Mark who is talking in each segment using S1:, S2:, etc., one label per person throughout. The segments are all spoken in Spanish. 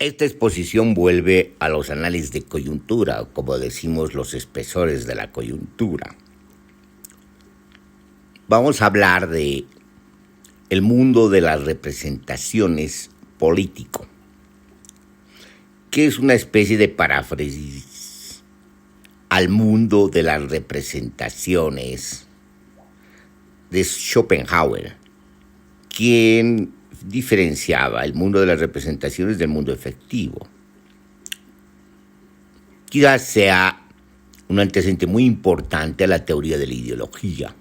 S1: Esta exposición vuelve a los análisis de coyuntura, o como decimos los espesores de la coyuntura. Vamos a hablar de el mundo de las representaciones político, que es una especie de paráfrasis al mundo de las representaciones de Schopenhauer, quien diferenciaba el mundo de las representaciones del mundo efectivo. Quizás sea un antecedente muy importante a la teoría de la ideología,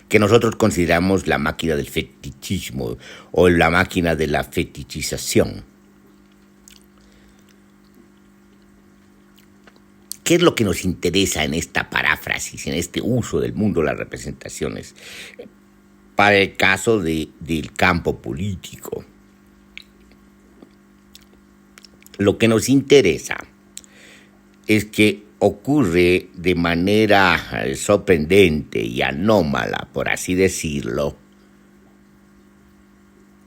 S1: que nosotros consideramos la máquina del fetichismo o la máquina de la fetichización. ¿Qué es lo que nos interesa en esta paráfrasis, en este uso del mundo de las representaciones? Para el caso del campo político, lo que nos interesa es que ocurre de manera sorprendente y anómala, por así decirlo,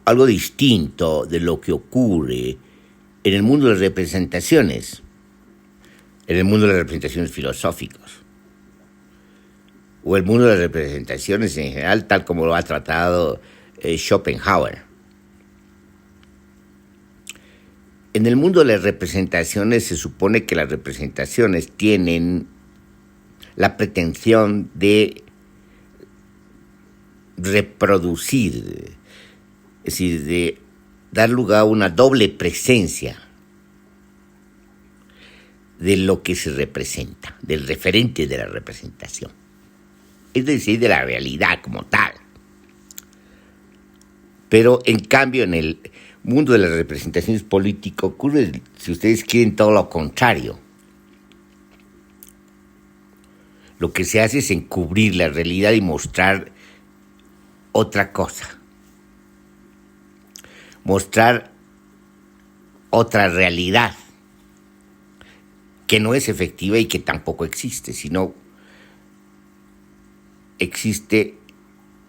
S1: algo distinto de lo que ocurre en el mundo de las representaciones, en el mundo de las representaciones filosóficas, o el mundo de las representaciones en general, tal como lo ha tratado Schopenhauer. En el mundo de las representaciones se supone que las representaciones tienen la pretensión de reproducir, es decir, de dar lugar a una doble presencia de lo que se representa, del referente de la representación, es decir, de la realidad como tal. Pero en cambio en el mundo de las representaciones políticas ocurre, si ustedes quieren, todo lo contrario. Lo que se hace es encubrir la realidad y mostrar otra cosa. Mostrar otra realidad que no es efectiva y que tampoco existe, sino existe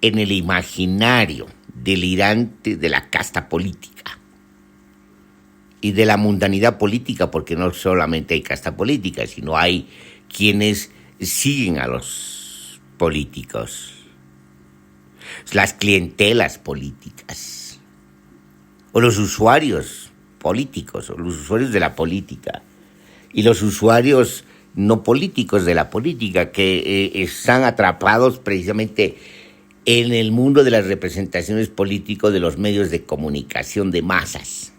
S1: en el imaginario delirante de la casta política y de la mundanidad política, porque no solamente hay casta política, sino hay quienes siguen a los políticos, las clientelas políticas, o los usuarios políticos, o los usuarios de la política, y los usuarios no políticos de la política, que están atrapados precisamente en el mundo de las representaciones políticas de los medios de comunicación de masas.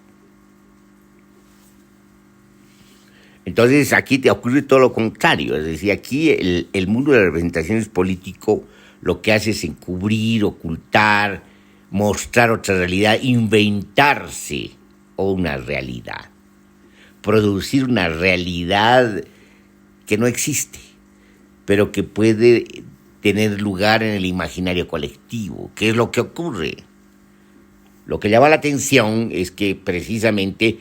S1: Entonces aquí te ocurre todo lo contrario, es decir, aquí el mundo de las representaciones políticas lo que hace es encubrir, ocultar, mostrar otra realidad, inventarse una realidad, producir una realidad que no existe, pero que puede tener lugar en el imaginario colectivo. ¿Qué es lo que ocurre? Lo que llama la atención es que precisamente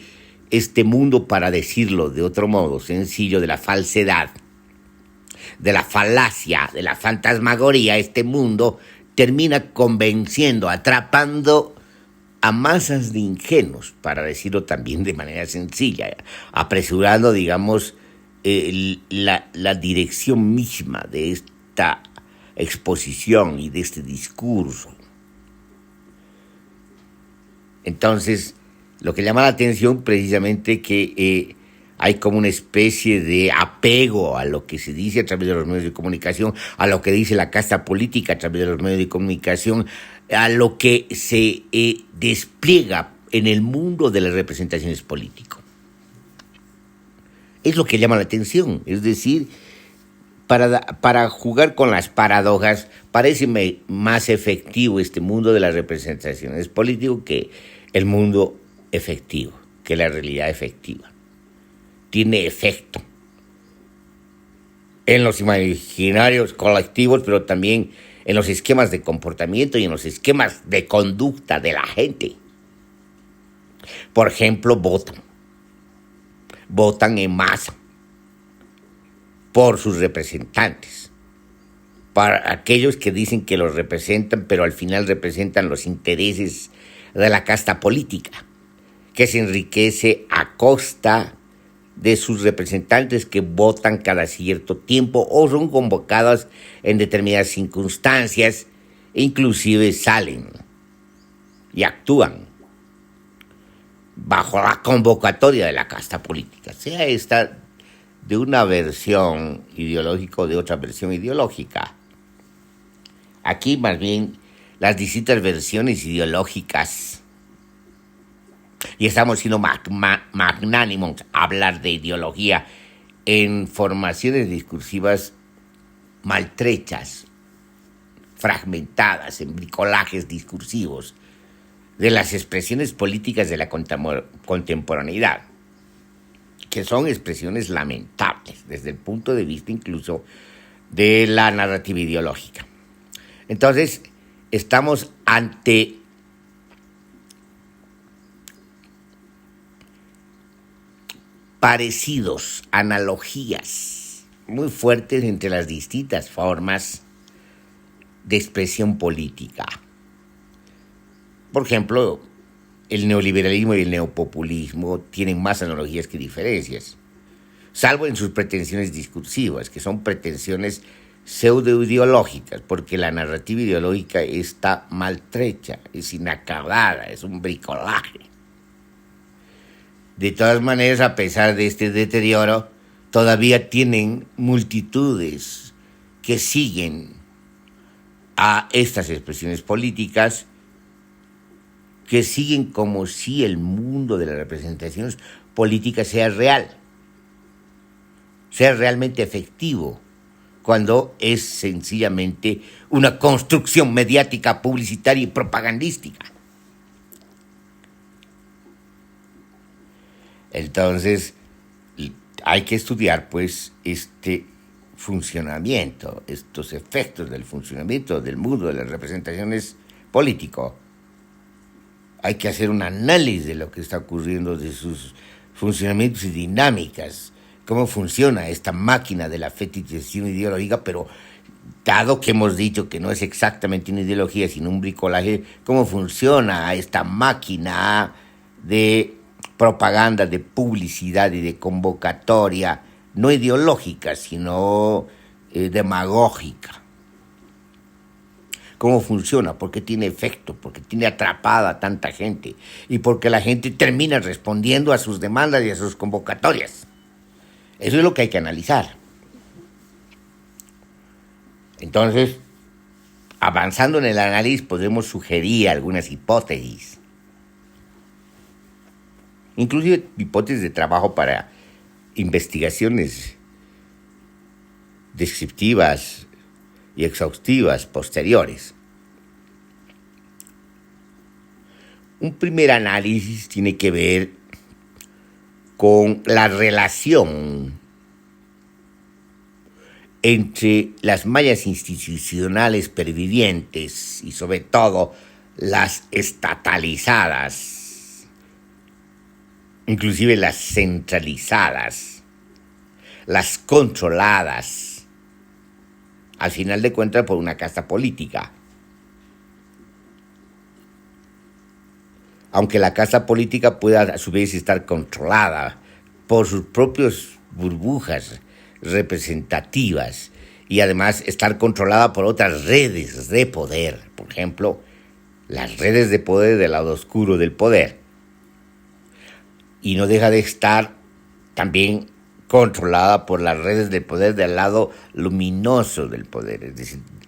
S1: este mundo, para decirlo de otro modo sencillo, de la falsedad, de la falacia, de la fantasmagoría, este mundo termina convenciendo, atrapando a masas de ingenuos, para decirlo también de manera sencilla, apresurando, digamos, la dirección misma de esta exposición y de este discurso. Entonces, lo que llama la atención precisamente que hay como una especie de apego a lo que se dice a través de los medios de comunicación, a lo que dice la casta política a través de los medios de comunicación, a lo que se despliega en el mundo de las representaciones políticas. Es lo que llama la atención, es decir, para jugar con las paradojas, parece más efectivo este mundo de las representaciones políticas que el mundo efectivo, que la realidad efectiva. Tiene efecto en los imaginarios colectivos, pero también en los esquemas de comportamiento y en los esquemas de conducta de la gente. Por ejemplo, votan en masa por sus representantes, para aquellos que dicen que los representan, pero al final representan los intereses de la casta política. que se enriquece a costa de sus representantes que votan cada cierto tiempo o son convocados en determinadas circunstancias, e inclusive salen y actúan bajo la convocatoria de la casta política, sea esta de una versión ideológica o de otra versión ideológica. Aquí más bien las distintas versiones ideológicas, y estamos siendo magnánimos a hablar de ideología en formaciones discursivas maltrechas, fragmentadas, en bricolajes discursivos de las expresiones políticas de la contemporaneidad, que son expresiones lamentables desde el punto de vista incluso de la narrativa ideológica. Entonces, estamos ante parecidos, analogías muy fuertes entre las distintas formas de expresión política. Por ejemplo, el neoliberalismo y el neopopulismo tienen más analogías que diferencias, salvo en sus pretensiones discursivas, que son pretensiones pseudoideológicas, porque la narrativa ideológica está maltrecha, es inacabada, es un bricolaje. De todas maneras, a pesar de este deterioro, todavía tienen multitudes que siguen a estas expresiones políticas, que siguen como si el mundo de las representaciones políticas sea real, sea realmente efectivo, cuando es sencillamente una construcción mediática, publicitaria y propagandística. Entonces, hay que estudiar, pues, este funcionamiento, estos efectos del funcionamiento del mundo de las representaciones políticas. Hay que hacer un análisis de lo que está ocurriendo, de sus funcionamientos y dinámicas, cómo funciona esta máquina de la fetichización ideológica, pero dado que hemos dicho que no es exactamente una ideología, sino un bricolaje, cómo funciona esta máquina de propaganda, de publicidad y de convocatoria, no ideológica, sino demagógica. ¿Cómo funciona? ¿Por qué tiene efecto? ¿Por qué tiene atrapada a tanta gente? Y porque la gente termina respondiendo a sus demandas y a sus convocatorias. Eso es lo que hay que analizar. Entonces, avanzando en el análisis, podemos sugerir algunas hipótesis. Inclusive hipótesis de trabajo para investigaciones descriptivas y exhaustivas posteriores. Un primer análisis tiene que ver con la relación entre las mallas institucionales pervivientes y sobre todo las estatalizadas, inclusive las centralizadas, las controladas, al final de cuentas por una casta política. Aunque la casta política pueda a su vez estar controlada por sus propias burbujas representativas y además estar controlada por otras redes de poder, por ejemplo, las redes de poder del lado oscuro del poder. Y no deja de estar también controlada por las redes de poder del lado luminoso del poder,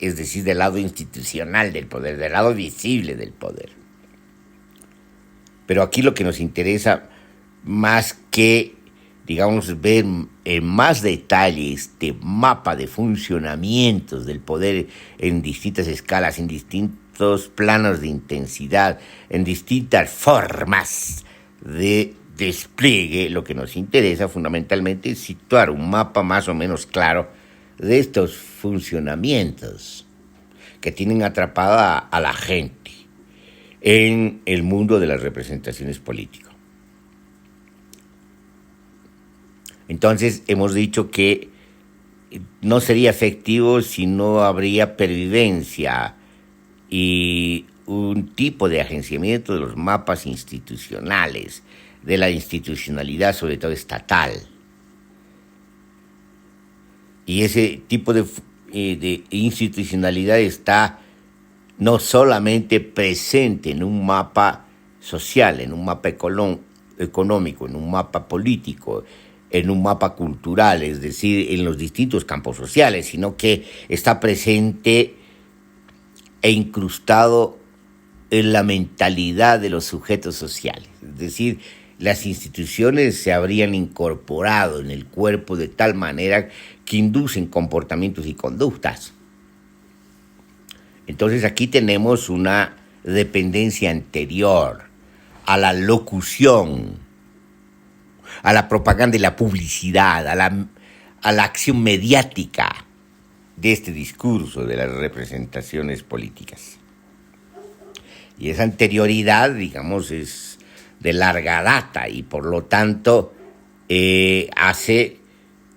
S1: es decir, del lado institucional del poder, del lado visible del poder. Pero aquí lo que nos interesa, más que, digamos, ver en más detalle este mapa de funcionamientos del poder en distintas escalas, en distintos planos de intensidad, en distintas formas de despliegue, lo que nos interesa fundamentalmente es situar un mapa más o menos claro de estos funcionamientos que tienen atrapada a la gente en el mundo de las representaciones políticas. Entonces hemos dicho que no sería efectivo si no habría pervivencia y un tipo de agenciamiento de los mapas institucionales, de la institucionalidad, sobre todo estatal. Y ese tipo de institucionalidad está no solamente presente en un mapa social, en un mapa económico, en un mapa político, en un mapa cultural, es decir, en los distintos campos sociales, sino que está presente e incrustado en la mentalidad de los sujetos sociales. Es decir, las instituciones se habrían incorporado en el cuerpo de tal manera que inducen comportamientos y conductas. Entonces aquí tenemos una dependencia anterior a la locución, a la propaganda y la publicidad, a la acción mediática de este discurso de las representaciones políticas. Y esa anterioridad, digamos, es de larga data y por lo tanto hace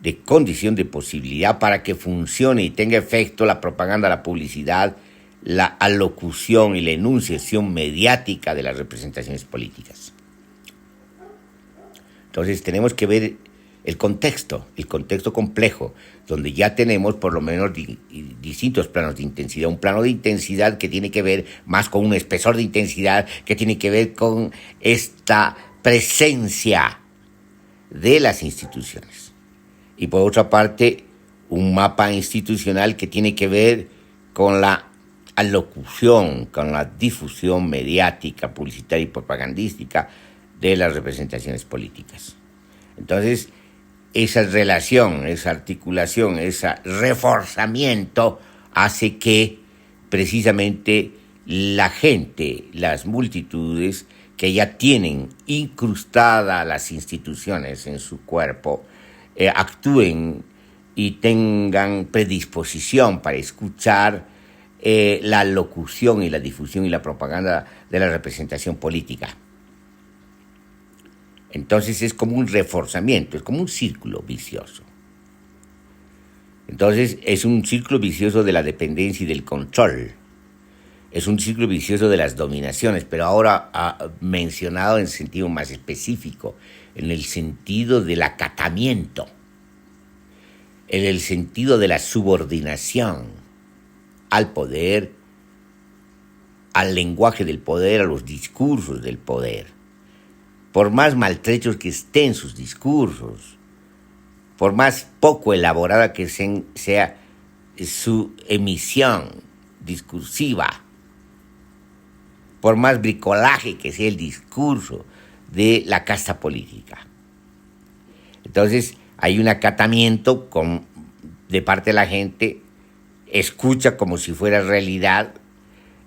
S1: de condición de posibilidad para que funcione y tenga efecto la propaganda, la publicidad, la alocución y la enunciación mediática de las representaciones políticas. Entonces tenemos que ver el contexto complejo, donde ya tenemos por lo menos distintos planos de intensidad. Un plano de intensidad que tiene que ver más con un espesor de intensidad, que tiene que ver con esta presencia de las instituciones. Y por otra parte, un mapa institucional que tiene que ver con la alocución, con la difusión mediática, publicitaria y propagandística de las representaciones políticas. Entonces, esa relación, esa articulación, ese reforzamiento hace que precisamente la gente, las multitudes que ya tienen incrustadas las instituciones en su cuerpo, actúen y tengan predisposición para escuchar la locución y la difusión y la propaganda de la representación política. Entonces es como un reforzamiento, es como un círculo vicioso. Entonces es un círculo vicioso de la dependencia y del control. Es un círculo vicioso de las dominaciones, pero ahora mencionado en sentido más específico, en el sentido del acatamiento, en el sentido de la subordinación al poder, al lenguaje del poder, a los discursos del poder. Por más maltrechos que estén sus discursos, por más poco elaborada que sea su emisión discursiva, por más bricolaje que sea el discurso de la casta política. Entonces hay un acatamiento de parte de la gente, escucha como si fuera realidad,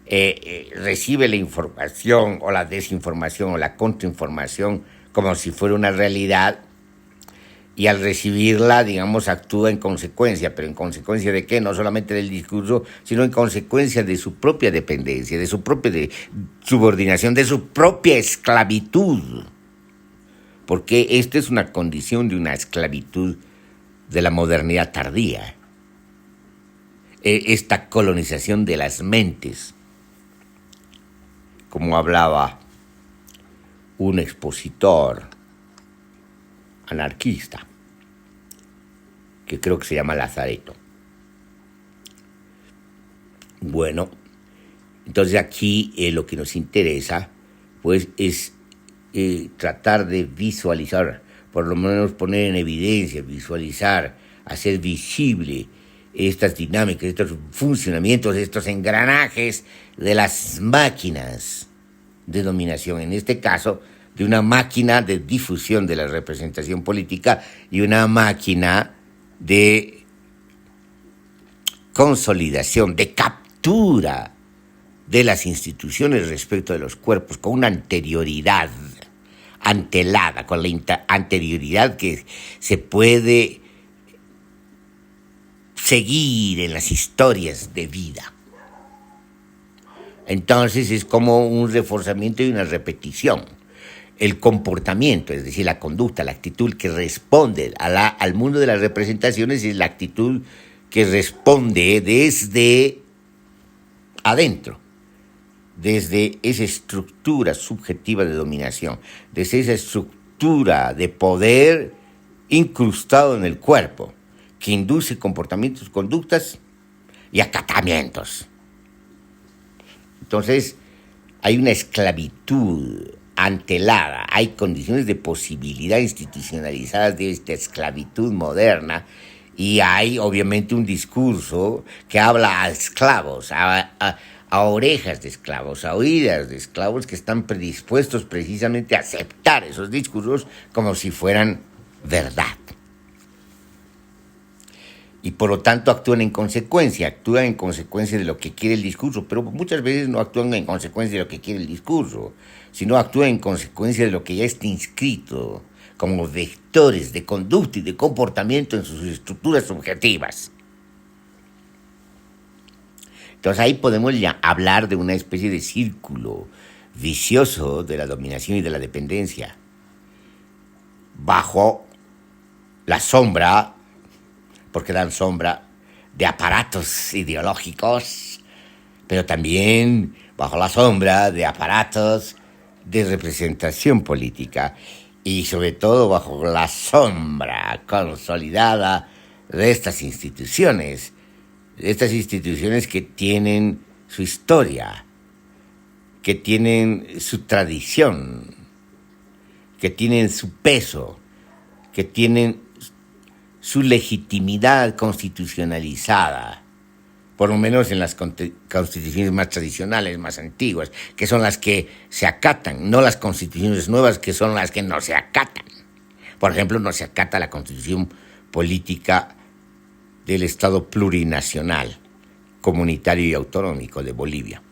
S1: recibe la información o la desinformación o la contrainformación como si fuera una realidad y al recibirla, digamos, actúa en consecuencia. ¿Pero en consecuencia de qué? No solamente del discurso, sino en consecuencia de su propia dependencia, de su propia subordinación, de su propia esclavitud. Porque esta es una condición de una esclavitud de la modernidad tardía. Esta colonización de las mentes, como hablaba un expositor anarquista, que creo que se llama Lazareto. Bueno, entonces aquí lo que nos interesa pues es tratar de visualizar, por lo menos poner en evidencia, visualizar, hacer visible estas dinámicas, estos funcionamientos, estos engranajes de las máquinas de dominación, en este caso de una máquina de difusión de la representación política y una máquina de consolidación, de captura de las instituciones respecto de los cuerpos, con una anterioridad antelada, con la anterioridad que se puede seguir en las historias de vida. Entonces es como un reforzamiento y una repetición. El comportamiento, es decir, la conducta, la actitud que responde al mundo de las representaciones es la actitud que responde desde adentro. desde esa estructura subjetiva de dominación, desde esa estructura de poder incrustado en el cuerpo, que induce comportamientos, conductas y acatamientos. Entonces, hay una esclavitud antelada, hay condiciones de posibilidad institucionalizadas de esta esclavitud moderna, y hay obviamente un discurso que habla a esclavos, a orejas de esclavos, a oídas de esclavos, que están predispuestos precisamente a aceptar esos discursos como si fueran verdad. Y por lo tanto actúan en consecuencia de lo que quiere el discurso, pero muchas veces no actúan en consecuencia de lo que quiere el discurso, sino actúan en consecuencia de lo que ya está inscrito como vectores de conducta y de comportamiento en sus estructuras subjetivas. Entonces ahí podemos ya hablar de una especie de círculo vicioso de la dominación y de la dependencia, bajo la sombra, porque dan sombra, de aparatos ideológicos, pero también bajo la sombra de aparatos de representación política, y sobre todo bajo la sombra consolidada de estas instituciones que tienen su historia, que tienen su tradición, que tienen su peso, que tienen su legitimidad constitucionalizada, por lo menos en las constituciones más tradicionales, más antiguas, que son las que se acatan, no las constituciones nuevas, que son las que no se acatan. Por ejemplo, no se acata la constitución política del Estado plurinacional, comunitario y autonómico de Bolivia.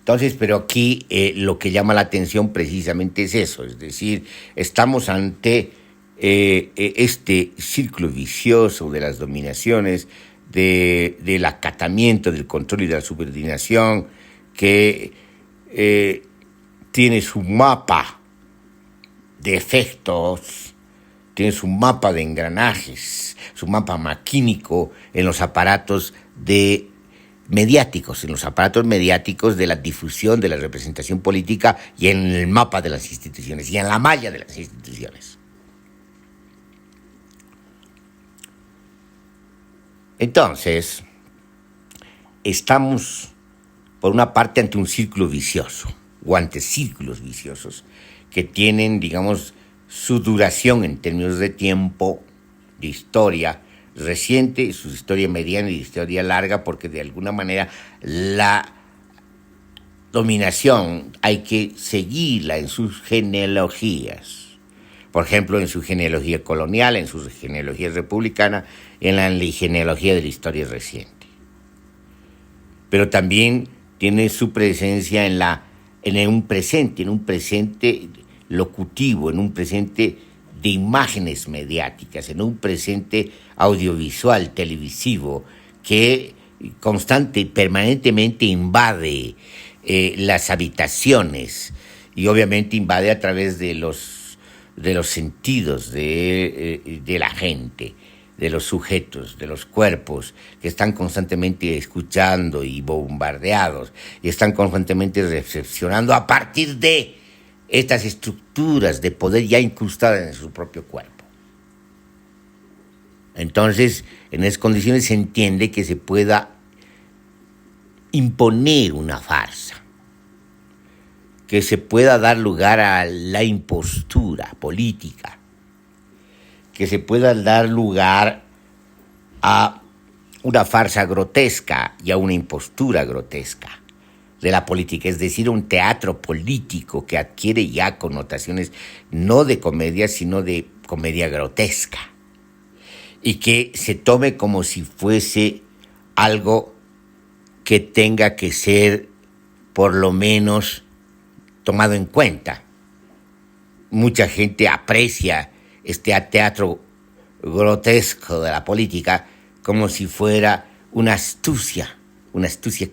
S1: Entonces, pero aquí lo que llama la atención precisamente es eso, es decir, estamos ante este círculo vicioso de las dominaciones, del acatamiento, del control y de la subordinación, que tiene su mapa de efectos, tiene su mapa de engranajes, su mapa maquínico en los aparatos mediáticos, de la difusión de la representación política, y en el mapa de las instituciones, y en la malla de las instituciones. Entonces, estamos, por una parte, ante un círculo vicioso, o ante círculos viciosos, que tienen, digamos, su duración en términos de tiempo, de historia reciente, su historia mediana y historia larga, porque de alguna manera la dominación hay que seguirla en sus genealogías. Por ejemplo, en su genealogía colonial, en su genealogía republicana, en la genealogía de la historia reciente. Pero también tiene su presencia en un presente locutivo, en un presente de imágenes mediáticas, en un presente audiovisual, televisivo, que permanentemente invade las habitaciones, y obviamente invade a través de los sentidos de la gente, de los sujetos, de los cuerpos, que están constantemente escuchando y bombardeados, y están constantemente recepcionando a partir de estas estructuras de poder ya incrustadas en su propio cuerpo. Entonces, en esas condiciones se entiende que se pueda imponer una farsa, que se pueda dar lugar a la impostura política, que se pueda dar lugar a una farsa grotesca y a una impostura grotesca de la política, es decir, un teatro político que adquiere ya connotaciones no de comedia, sino de comedia grotesca, y que se tome como si fuese algo que tenga que ser por lo menos tomado en cuenta. Mucha gente aprecia este teatro grotesco de la política como si fuera una astucia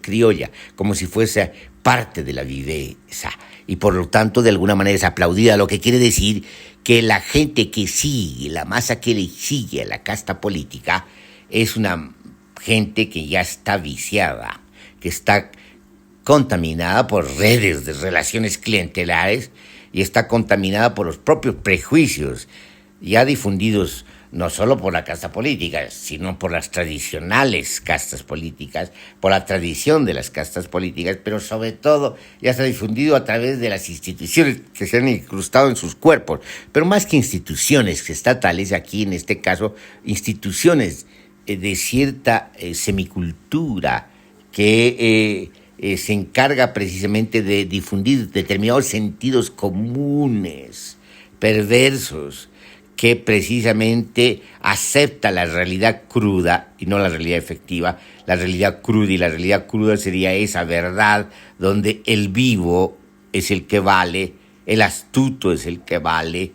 S1: criolla, como si fuese parte de la viveza, y por lo tanto de alguna manera es aplaudida, lo que quiere decir que la gente que sigue, la masa que le sigue a la casta política, es una gente que ya está viciada, que está contaminada por redes de relaciones clientelares y está contaminada por los propios prejuicios ya difundidos no solo por la casta política, sino por las tradicionales castas políticas, por la tradición de las castas políticas, pero sobre todo ya está difundido a través de las instituciones que se han incrustado en sus cuerpos. Pero más que instituciones estatales, aquí en este caso, instituciones de cierta semicultura que se encarga precisamente de difundir determinados sentidos comunes, perversos, que precisamente acepta la realidad cruda y no la realidad efectiva. La realidad cruda, y la realidad cruda sería esa verdad donde el vivo es el que vale, el astuto es el que vale,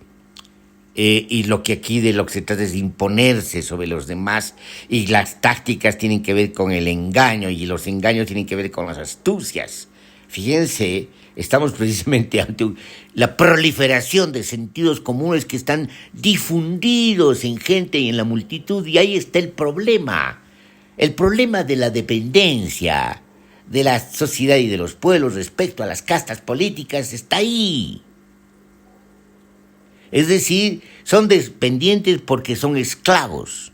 S1: y lo que aquí de lo que se trata es de imponerse sobre los demás, y las tácticas tienen que ver con el engaño, y los engaños tienen que ver con las astucias. Fíjense, estamos precisamente ante la proliferación de sentidos comunes que están difundidos en gente y en la multitud, y ahí está el problema de la dependencia de la sociedad y de los pueblos respecto a las castas políticas está ahí. Es decir, son dependientes porque son esclavos.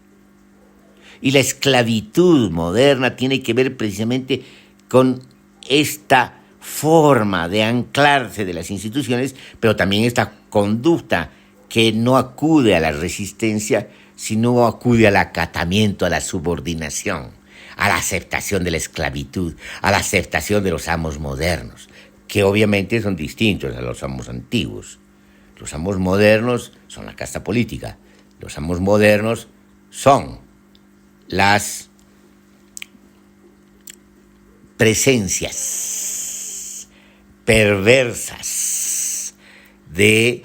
S1: Y la esclavitud moderna tiene que ver precisamente con esta forma de anclarse de las instituciones, pero también esta conducta que no acude a la resistencia, sino acude al acatamiento, a la subordinación, a la aceptación de la esclavitud, a la aceptación de los amos modernos, que obviamente son distintos a los amos antiguos. Los amos modernos son la casta política. Los amos modernos son las presencias perversas de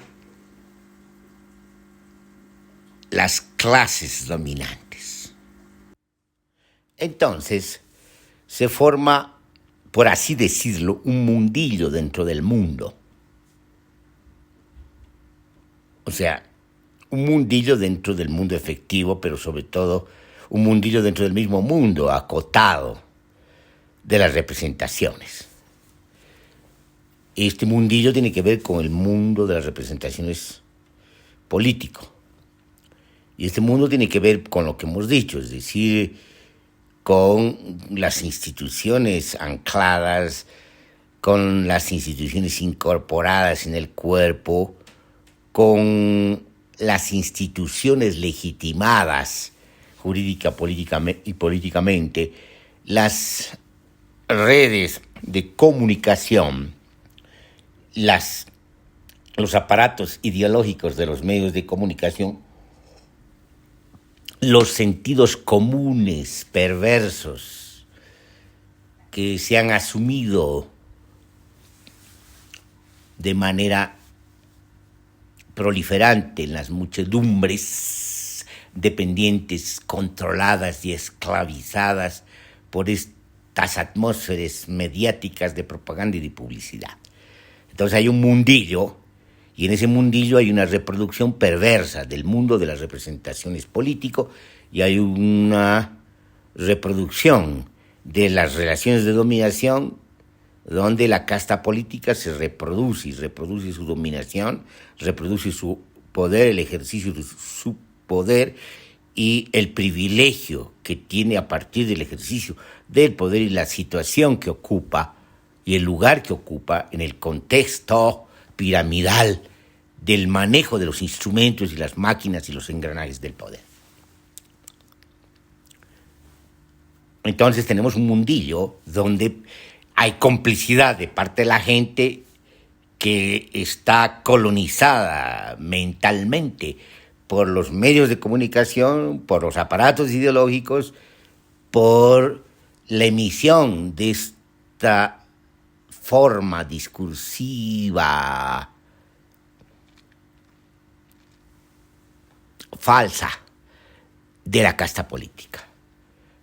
S1: las clases dominantes. Entonces, se forma, por así decirlo, un mundillo dentro del mundo. O sea, un mundillo dentro del mundo efectivo, pero sobre todo un mundillo dentro del mismo mundo, acotado de las representaciones. Este mundillo tiene que ver con el mundo de las representaciones político. Y este mundo tiene que ver con lo que hemos dicho, es decir, con las instituciones ancladas, con las instituciones incorporadas en el cuerpo, con las instituciones legitimadas jurídica, y políticamente, las redes de comunicación, los aparatos ideológicos de los medios de comunicación, los sentidos comunes perversos que se han asumido de manera proliferante en las muchedumbres dependientes, controladas y esclavizadas por estas atmósferas mediáticas de propaganda y de publicidad. Entonces hay un mundillo, y en ese mundillo hay una reproducción perversa del mundo de las representaciones políticas, y hay una reproducción de las relaciones de dominación donde la casta política se reproduce, y reproduce su dominación, reproduce su poder, el ejercicio de su poder y el privilegio que tiene a partir del ejercicio del poder y la situación que ocupa y el lugar que ocupa en el contexto piramidal del manejo de los instrumentos y las máquinas y los engranajes del poder. Entonces tenemos un mundillo donde hay complicidad de parte de la gente que está colonizada mentalmente por los medios de comunicación, por los aparatos ideológicos, por la emisión de esta forma discursiva falsa de la casta política,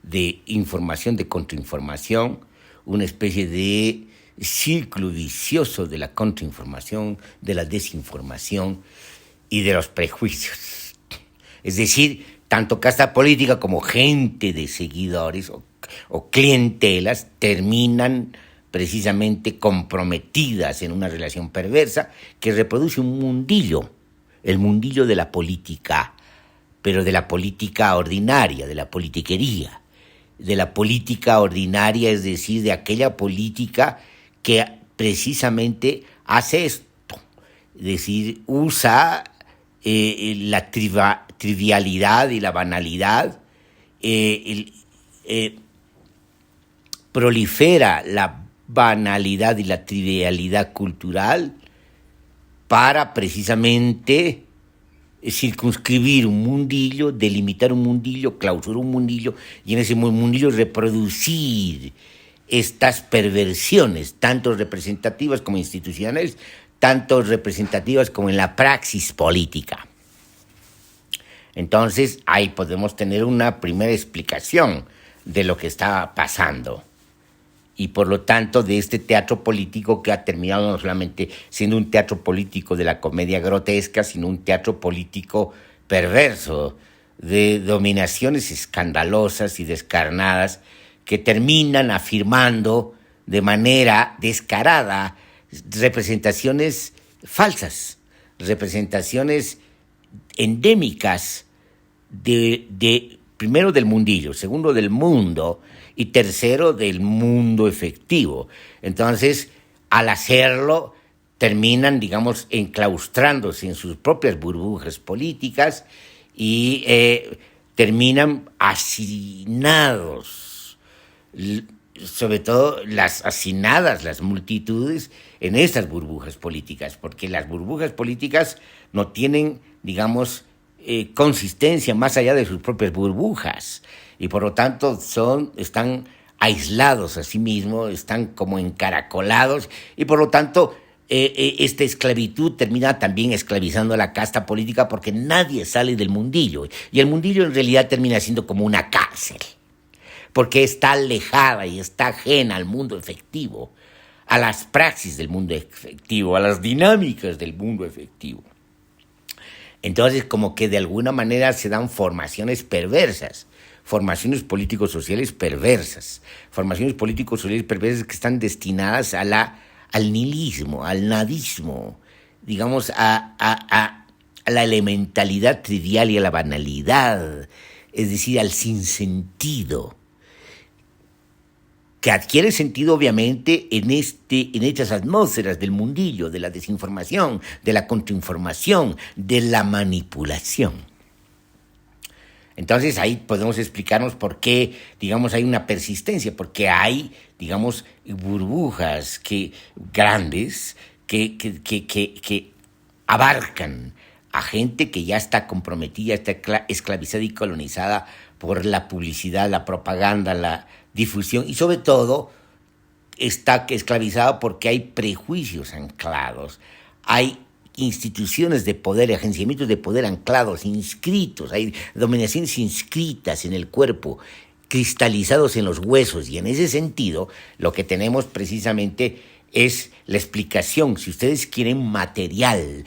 S1: de información, de contrainformación, una especie de círculo vicioso de la contrainformación, de la desinformación y de los prejuicios. Es decir, tanto casta política como gente de seguidores o clientelas terminan precisamente comprometidas en una relación perversa que reproduce un mundillo, el mundillo de la política, pero de la política ordinaria, de la politiquería, de la política ordinaria, es decir, de aquella política que precisamente hace esto, es decir, usa la trivialidad y la banalidad, prolifera la banalidad y la trivialidad cultural para precisamente circunscribir un mundillo, delimitar un mundillo, clausurar un mundillo y en ese mundillo reproducir estas perversiones, tanto representativas como institucionales, tanto representativas como en la praxis política. Entonces, ahí podemos tener una primera explicación de lo que está pasando. Y por lo tanto, de este teatro político que ha terminado no solamente siendo un teatro político de la comedia grotesca, sino un teatro político perverso, de dominaciones escandalosas y descarnadas que terminan afirmando de manera descarada representaciones falsas, representaciones endémicas primero del mundillo, segundo del mundo y tercero del mundo efectivo. Entonces, al hacerlo, terminan, digamos, enclaustrándose en sus propias burbujas políticas y terminan hacinados, sobre todo hacinadas las multitudes en estas burbujas políticas, porque las burbujas políticas no tienen, digamos, consistencia más allá de sus propias burbujas y por lo tanto están aislados a sí mismos, están como encaracolados y por lo tanto esta esclavitud termina también esclavizando a la casta política porque nadie sale del mundillo y el mundillo en realidad termina siendo como una cárcel porque está alejada y está ajena al mundo efectivo, a las praxis del mundo efectivo, a las dinámicas del mundo efectivo. Entonces, como que de alguna manera se dan formaciones perversas, formaciones político-sociales perversas, formaciones político-sociales perversas que están destinadas al nihilismo, al nadismo, digamos, a la elementalidad trivial y a la banalidad, es decir, al sinsentido, que adquiere sentido obviamente en estas atmósferas del mundillo, de la desinformación, de la contrainformación, de la manipulación. Entonces ahí podemos explicarnos por qué, digamos, hay una persistencia, porque hay, digamos, burbujas grandes que abarcan a gente que ya está comprometida, está esclavizada y colonizada por la publicidad, la propaganda, la difusión y sobre todo está esclavizada porque hay prejuicios anclados, hay instituciones de poder y agenciamientos de poder anclados, inscritos, hay dominaciones inscritas en el cuerpo, cristalizados en los huesos y en ese sentido lo que tenemos precisamente es la explicación, si ustedes quieren, material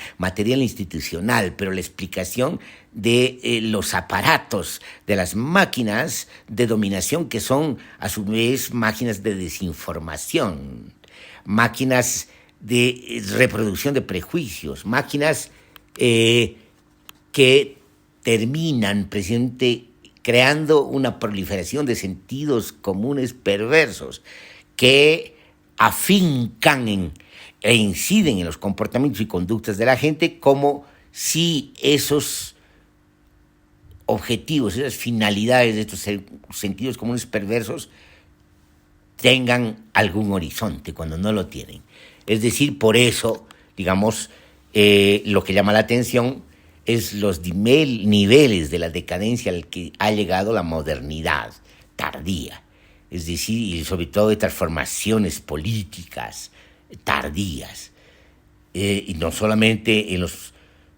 S1: institucional, pero la explicación de los aparatos, de las máquinas de dominación que son a su vez máquinas de desinformación, máquinas de reproducción de prejuicios, máquinas que terminan precisamente creando una proliferación de sentidos comunes perversos que afincan e inciden en los comportamientos y conductas de la gente como si esos objetivos, esas finalidades de estos sentidos comunes perversos tengan algún horizonte cuando no lo tienen. Es decir, por eso, digamos, lo que llama la atención es los niveles de la decadencia al que ha llegado la modernidad tardía. Es decir, y sobre todo estas formaciones políticas tardías, y no solamente en los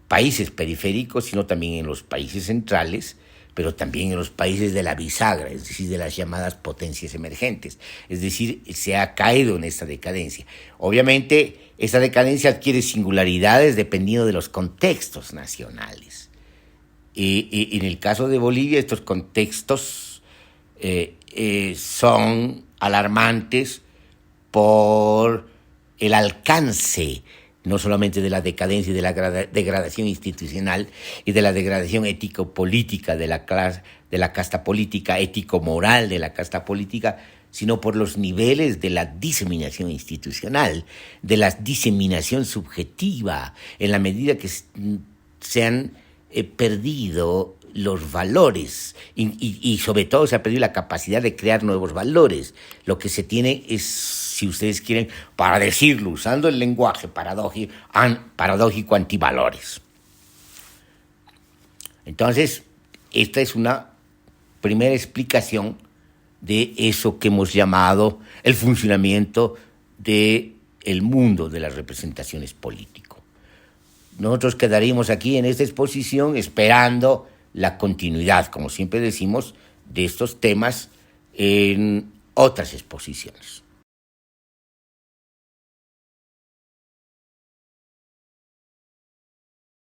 S1: países periféricos, sino también en los países centrales, pero también en los países de la bisagra, es decir, de las llamadas potencias emergentes. Es decir, se ha caído en esta decadencia. Obviamente, esta decadencia adquiere singularidades dependiendo de los contextos nacionales. En el caso de Bolivia, estos contextos son alarmantes por el alcance no solamente de la decadencia y de la degradación institucional y de la degradación ético-política de la casta política, ético-moral de la casta política, sino por los niveles de la diseminación institucional, de la diseminación subjetiva, en la medida que se han perdido los valores y sobre todo se ha perdido la capacidad de crear nuevos valores. Lo que se tiene es, si ustedes quieren, para decirlo, usando el lenguaje paradójico antivalores. Entonces, esta es una primera explicación de eso que hemos llamado el funcionamiento del mundo de las representaciones políticas. Nosotros quedaríamos aquí en esta exposición esperando la continuidad, como siempre decimos, de estos temas en otras exposiciones.